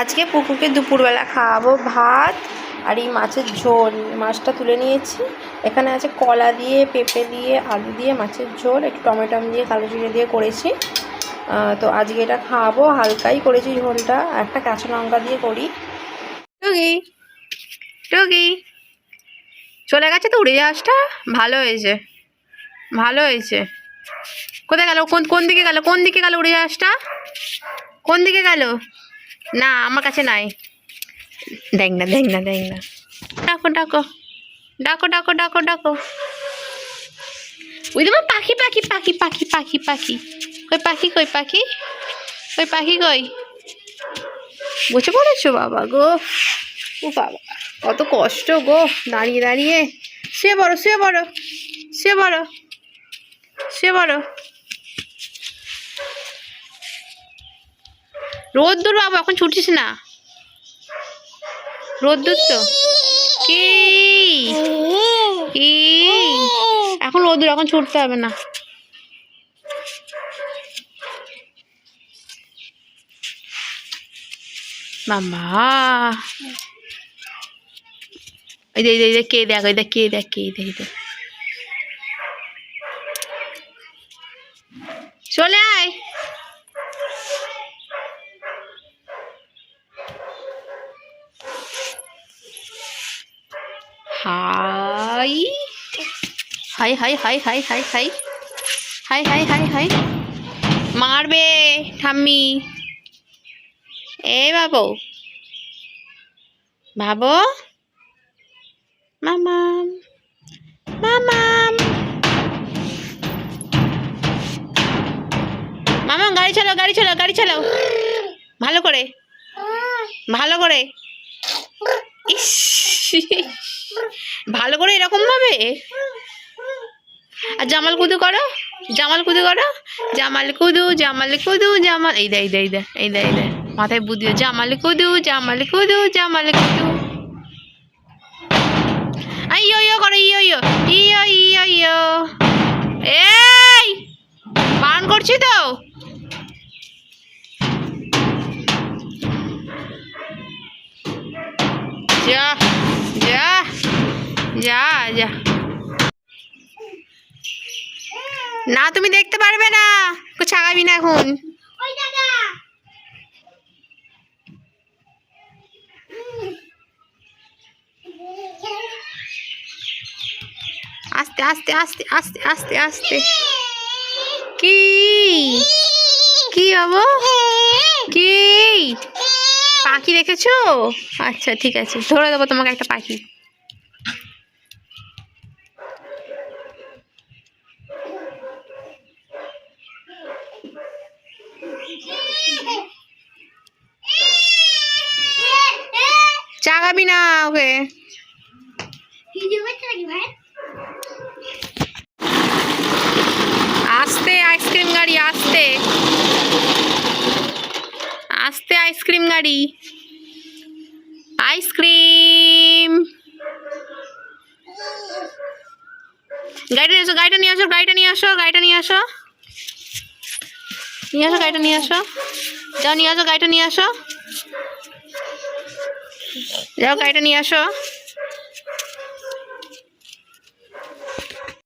আজকে পুকুকে দুপুরবেলা খাওয়াবো ভাত আর এই মাছের ঝোল। মাছটা তুলে নিয়েছি, এখানে আছে কলা দিয়ে, পেঁপে দিয়ে, আলু দিয়ে মাছের ঝোল, একটু টমেটো দিয়ে, কালো জিরে দিয়ে করেছি। তো আজকে এটা খাওয়াবো, হালকাই করেছি ঝোলটা, একটা কাঁচা লঙ্কা দিয়ে করি। টুকি টুকি চলে গেছে তো উড়োজাহাজটা, ভালো হয়েছে ভালো হয়েছে। কোথায় গেল? কোন দিকে গেল? কোন দিকে গেল উড়োজাহাজটা? কোন দিকে গেল? না আমার কাছে নাই। দেখ না দেখ না দেখ না। ডাকো ডাকো ডাকো ডাকো ডাকো ডাকো। ওই তোমার পাখি পাখি পাখি পাখি পাখি পাখি কই পাখি কই পাখি কই পাখি কই? বসে পড়েছো? বাবা গো, ও বাবা কত কষ্ট গো, দাঁড়িয়ে দাঁড়িয়ে। শুয়ে পড়ো শুয়ে পড়ো শুয়ে পড়ো শুয়ে পড়ো। রোদ্দুর বাবা, এখন ছুটিস না, রোদ্দুর তো। কি কি এখন রোদ্দুর, এখন ছুটতে হবে না। মামা এই দে কে দেখ, ওই দেখ কে দেখ, কে দেখ দেখ। চলে আয়। High high high high high high high high high high high. মারবে ঠাম্মি। এ বাবু বাবু, মামাম মামাম মামাম, গাড়ি চালাও গাড়ি চালাও গাড়ি চালাও, ভালো করে ভালো করে। ইস ভালো করে এরকম ভাবে। আর জামাল কুদু করো, জামাল কুদু করো, জামাল কুদু জামাল কুদু জামাল। এই দে এই দে এই দে এই দে এই দে, মাথায় বুদ্ধি। Jamal Kudu Jamal Kudu Jamal Kudu. ইয়ো ইয়ো করো, ইয়ো ইয়ো ইয়ো ইয়ো ইয়ো। এই বারণ করছি তো। যা যা যা যা। না তুমি দেখতে পারবে না, ছাগাবি না এখন। আস্তে আস্তে আস্তে আস্তে আস্তে আস্তে। কি কি বাবু, কি পাখি দেখেছো? আচ্ছা ঠিক আছে, ধরে দেবো তোমাকে একটা পাখি। চাগাবি না ওকে। আস্তে আইসক্রিম গাড়ি, আস্তে আস্তে আইসক্রিম গাড়ি। আইসক্রিম গাড়িটা নিয়ে আসো, গাড়িটা নিয়ে আসো, গাড়িটা নিয়ে আসো, গাড়িটা নিয়ে আসো, নিয়ে আসো গাড়িটা নিয়ে আসো। যাও নিয়ে আসো গাড়িটা নিয়ে আসো, যাও গাড়িটা নিয়ে আসো।